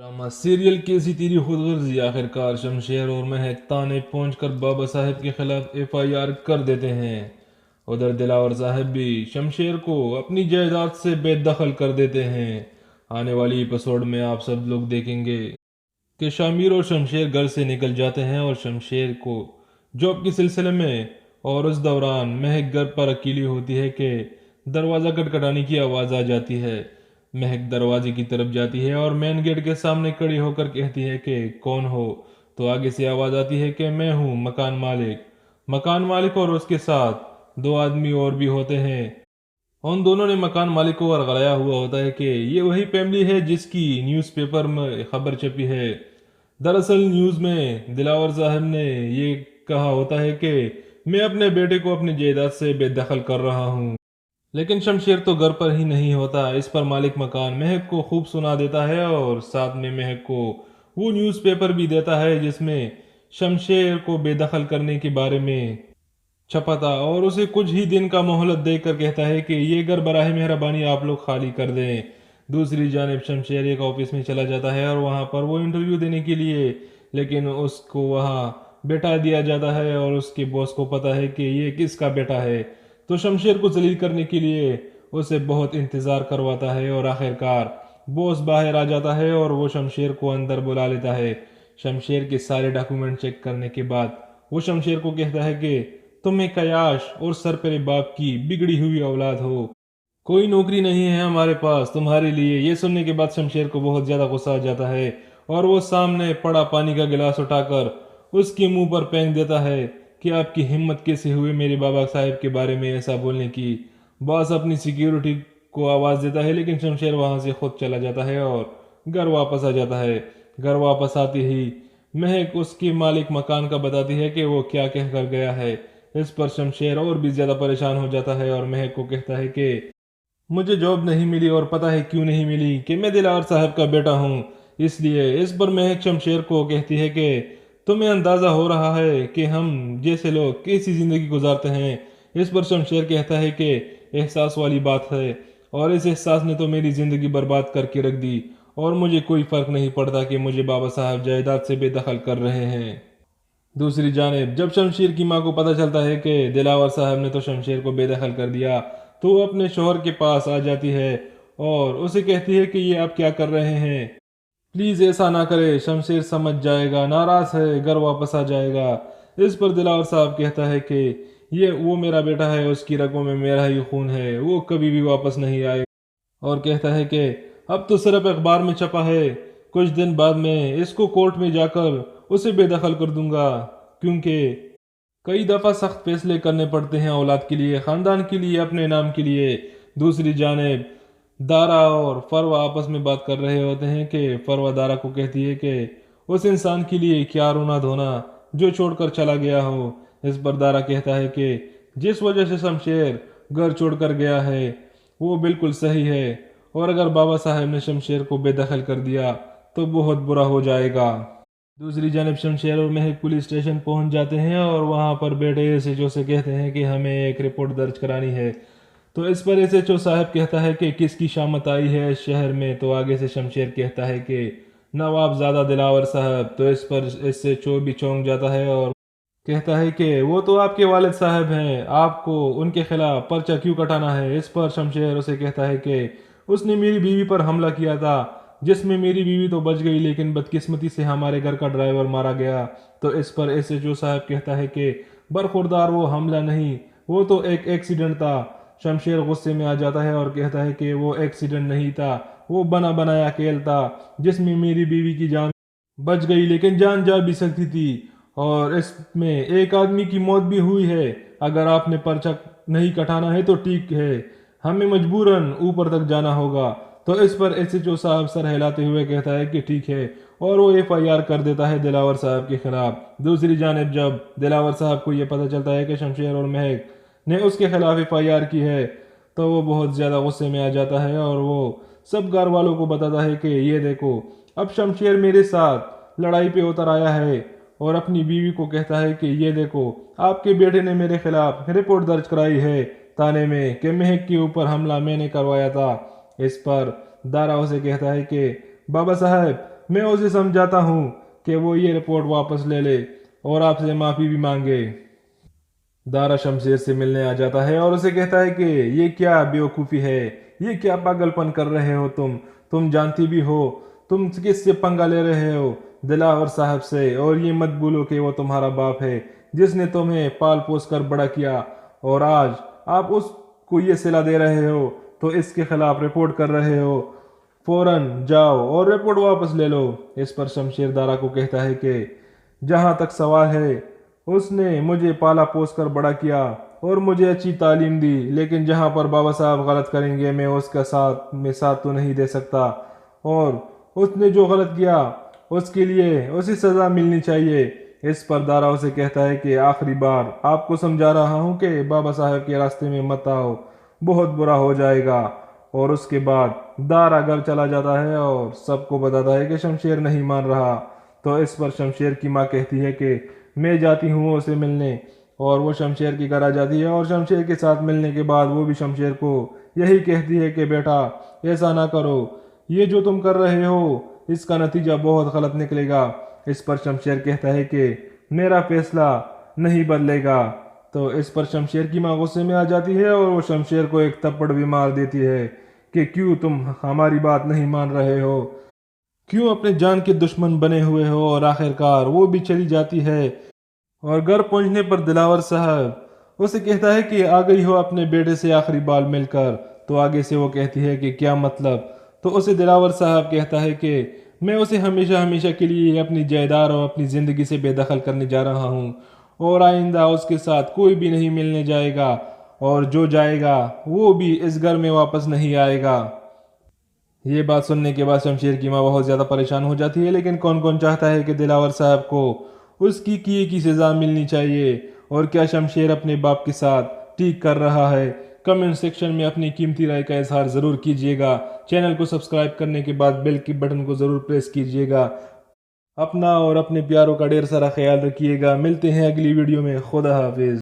Drama serial की ऐसी तेरी खुदगर्जी, आखिरकार शमशेर और महक थाने पहुंचकर बाबा साहब के खिलाफ एफआईआर कर देते हैं। उधर दिलावर साहब भी शमशेर को अपनी जायदाद से बेदखल कर देते हैं। आने वाली एपिसोड में आप सब लोग देखेंगे कि शामिर और शमशेर घर से निकल जाते हैं और शमशेर को जॉब के सिलसिले में, और उस दौरान महक घर पर अकेली होती है कि दरवाज़ा खटखटाने की आवाज़ आ जाती है। महक दरवाजे की तरफ जाती है और मेन गेट के सामने खड़ी होकर कहती है कि कौन हो। तो आगे से आवाज़ आती है कि मैं हूँ मकान मालिक। मकान मालिक और उसके साथ दो आदमी और भी होते हैं। उन दोनों ने मकान मालिक को वर्गलाया हुआ होता है कि ये वही फैमिली है जिसकी न्यूज़पेपर में खबर छपी है। दरअसल न्यूज़ में दिलावर साहब ने ये कहा होता है कि मैं अपने बेटे को अपनी जायदाद से बेदखल कर रहा हूँ। लेकिन शमशेर तो घर पर ही नहीं होता। इस पर मालिक मकान महक को खूब सुना देता है और साथ में महक को वो न्यूज़पेपर भी देता है जिसमें शमशेर को बेदखल करने के बारे में छपा था, और उसे कुछ ही दिन का मोहलत देकर कहता है कि ये घर बराह मेहरबानी आप लोग खाली कर दें। दूसरी जानिब शमशेर एक ऑफिस में चला जाता है और वहाँ पर वो इंटरव्यू देने के लिए, लेकिन उसको वहाँ बैठा दिया जाता है और उसके बॉस को पता है कि ये किसका बेटा है। तो शमशेर को जलील करने के लिए उसे बहुत इंतज़ार करवाता है और आखिरकार बॉस बाहर आ जाता है और वो शमशेर को अंदर बुला लेता है। शमशेर के सारे डॉक्यूमेंट चेक करने के बाद वो शमशेर को कहता है कि तुम एक अयाश और सरपरे बाप की बिगड़ी हुई औलाद हो, कोई नौकरी नहीं है हमारे पास तुम्हारे लिए। ये सुनने के बाद शमशेर को बहुत ज़्यादा गुस्सा आ जाता है और वो सामने पड़ा पानी का गिलास उठाकर उसके मुंह पर फेंक देता है कि आपकी हिम्मत कैसे हुई मेरे बाबा साहब के बारे में ऐसा बोलने की। बॉस अपनी सिक्योरिटी को आवाज़ देता है लेकिन शमशेर वहाँ से खुद चला जाता है और घर वापस आ जाता है। घर वापस आते ही महक उसके मालिक मकान का बताती है कि वो क्या कह कर गया है। इस पर शमशेर और भी ज़्यादा परेशान हो जाता है और महक को कहता है कि मुझे जॉब नहीं मिली और पता है क्यों नहीं मिली, कि मैं दिलावर साहब का बेटा हूँ इसलिए। इस पर महक शमशेर को कहती है कि तुम्हें अंदाज़ा हो रहा है कि हम जैसे लोग कैसी ज़िंदगी गुजारते हैं। इस पर शमशेर कहता है कि एहसास वाली बात है, और इस एहसास ने तो मेरी ज़िंदगी बर्बाद करके रख दी और मुझे कोई फ़र्क नहीं पड़ता कि मुझे बाबा साहब जायदाद से बेदखल कर रहे हैं। दूसरी जानिब जब शमशेर की मां को पता चलता है कि दिलावर साहब ने तो शमशेर को बेदखल कर दिया, तो वो अपने शोहर के पास आ जाती है और उसे कहती है कि ये आप क्या कर रहे हैं, प्लीज़ ऐसा ना करे, शमशेर समझ जाएगा, नाराज़ है, घर वापस आ जाएगा। इस पर दिलावर साहब कहता है कि ये वो मेरा बेटा है, उसकी रगों में मेरा ही खून है, वो कभी भी वापस नहीं आएगा। और कहता है कि अब तो सिर्फ अखबार में छपा है, कुछ दिन बाद में इसको कोर्ट में जाकर उसे बेदखल कर दूंगा, क्योंकि कई दफ़ा सख्त फैसले करने पड़ते हैं औलाद के लिए, ख़ानदान के लिए, अपने नाम के लिए। दूसरी जानिब दारा और फरवा आपस में बात कर रहे होते हैं कि फरवा दारा को कहती है कि उस इंसान के लिए क्या रोना धोना जो छोड़कर चला गया हो। इस पर दारा कहता है कि जिस वजह से शमशेर घर छोड़कर गया है वो बिल्कुल सही है, और अगर बाबा साहब ने शमशेर को बेदखल कर दिया तो बहुत बुरा हो जाएगा। दूसरी जानब शमशेर और महक पुलिस स्टेशन पहुंच जाते हैं और वहां पर बैठे एसएचओ से कहते हैं कि हमें एक रिपोर्ट दर्ज करानी है। तो इस पर एसएचओ साहब कहता है कि किसकी शामत आई है इस शहर में। तो आगे से शमशेर कहता है कि नवाबजादा दिलावर साहब। तो इस पर एसएचओ भी चौंक जाता है और कहता है कि वो तो आपके वालिद साहब हैं, आपको उनके खिलाफ पर्चा क्यों कटाना है। इस पर शमशेर उसे कहता है कि उसने मेरी बीवी पर हमला किया था, जिसमें मेरी बीवी तो बच गई लेकिन बदकिस्मती से हमारे घर का ड्राइवर मारा गया। तो इस पर एसएचओ साहब कहता है कि बरखुरदार वो हमला नहीं, वो तो एक एक्सीडेंट था। शमशेर गुस्से में आ जाता है और कहता है कि वो एक्सीडेंट नहीं था, वो बना बनाया खेल था जिसमें मेरी बीवी की जान बच गई लेकिन जान जा भी सकती थी, और इसमें एक आदमी की मौत भी हुई है। अगर आपने पर्चा नहीं कटाना है तो ठीक है, हमें मजबूरन ऊपर तक जाना होगा। तो इस पर एसएचओ साहब सर हिलाते हुए कहता है कि ठीक है, और वो एफआईआर कर देता है दिलावर साहब के खिलाफ। दूसरी जानिब जब दिलावर साहब को यह पता चलता है कि शमशेर और महक ने उसके खिलाफ एफआईआर की है, तो वो बहुत ज़्यादा गुस्से में आ जाता है और वो सब घर वालों को बताता है कि ये देखो, अब शमशेर मेरे साथ लड़ाई पे उतर आया है, और अपनी बीवी को कहता है कि ये देखो, आपके बेटे ने मेरे खिलाफ रिपोर्ट दर्ज कराई है थाने में कि महक के ऊपर हमला मैंने करवाया था। इस पर दारा उसे कहता है कि बाबा साहब میں اسے سمجھاتا ہوں کہ وہ یہ رپورٹ واپس لے لے اور آپ سے معافی بھی مانگے۔ دارا شمشیر سے ملنے آ جاتا ہے اور اسے کہتا ہے کہ یہ کیا بیوقوفی ہے، یہ کیا پاگل پن کر رہے ہو تم جانتی بھی ہو تم کس سے پنگا لے رہے ہو، دلاور صاحب سے، اور یہ مت بھولو کہ وہ تمہارا باپ ہے جس نے تمہیں پال پوس کر بڑا کیا، اور آج آپ اس کو یہ صلہ دے رہے ہو تو اس کے خلاف رپورٹ کر رہے ہو۔ فوراً جاؤ اور رپورٹ واپس لے لو۔ اس پر شمشیر دارا کو کہتا ہے کہ جہاں تک سوال ہے، اس نے مجھے پالا پوس کر بڑا کیا اور مجھے اچھی تعلیم دی، لیکن جہاں پر بابا صاحب غلط کریں گے میں اس کا ساتھ تو نہیں دے سکتا، اور اس نے جو غلط کیا اس کے لیے اسے سزا ملنی چاہیے۔ اس پر دارا اسے کہتا ہے کہ آخری بار آپ کو سمجھا رہا ہوں کہ بابا صاحب کے راستے میں مت آؤ، بہت برا ہو جائے گا۔ اور اس کے بعد دارا گھر چلا جاتا ہے اور سب کو بتاتا ہے کہ شمشیر نہیں مان رہا۔ تو اس پر شمشیر کی ماں کہتی ہے کہ میں جاتی ہوں اسے ملنے، اور وہ شمشیر کے گھر آ جاتی ہے اور شمشیر کے ساتھ ملنے کے بعد وہ بھی شمشیر کو یہی کہتی ہے کہ بیٹا ایسا نہ کرو، یہ جو تم کر رہے ہو اس کا نتیجہ بہت غلط نکلے گا۔ اس پر شمشیر کہتا ہے کہ میرا فیصلہ نہیں بدلے گا۔ تو اس پر شمشیر کی ماں غصے میں آ جاتی ہے اور وہ شمشیر کو ایک تھپڑ بھی مار دیتی ہے کہ کیوں تم ہماری بات نہیں مان رہے ہو، کیوں اپنے جان کے دشمن بنے ہوئے ہو۔ اور آخر کار وہ بھی چلی جاتی ہے، اور گھر پہنچنے پر دلاور صاحب اسے کہتا ہے کہ آ گئی ہو اپنے بیٹے سے آخری بار مل کر۔ تو آگے سے وہ کہتی ہے کہ کیا مطلب؟ تو اسے دلاور صاحب کہتا ہے کہ میں اسے ہمیشہ کے لیے اپنی جائیداد اور اپنی زندگی سے بے دخل کرنے جا رہا ہوں، اور آئندہ اس کے ساتھ کوئی بھی نہیں ملنے جائے گا، اور جو جائے گا وہ بھی اس گھر میں واپس نہیں آئے گا۔ یہ بات سننے کے بعد شمشیر کی ماں بہت زیادہ پریشان ہو جاتی ہے، لیکن کون کون چاہتا ہے کہ دلاور صاحب کو اس کی کیے کی سزا ملنی چاہیے، اور کیا شمشیر اپنے باپ کے ساتھ ٹھیک کر رہا ہے؟ کمنٹ سیکشن میں اپنی قیمتی رائے کا اظہار ضرور کیجیے گا۔ چینل کو سبسکرائب کرنے کے بعد بیل کی بٹن کو ضرور پریس کیجیے گا۔ اپنا اور اپنے پیاروں کا ڈھیر سارا خیال رکھیے گا۔ ملتے ہیں اگلی ویڈیو میں۔ خدا حافظ۔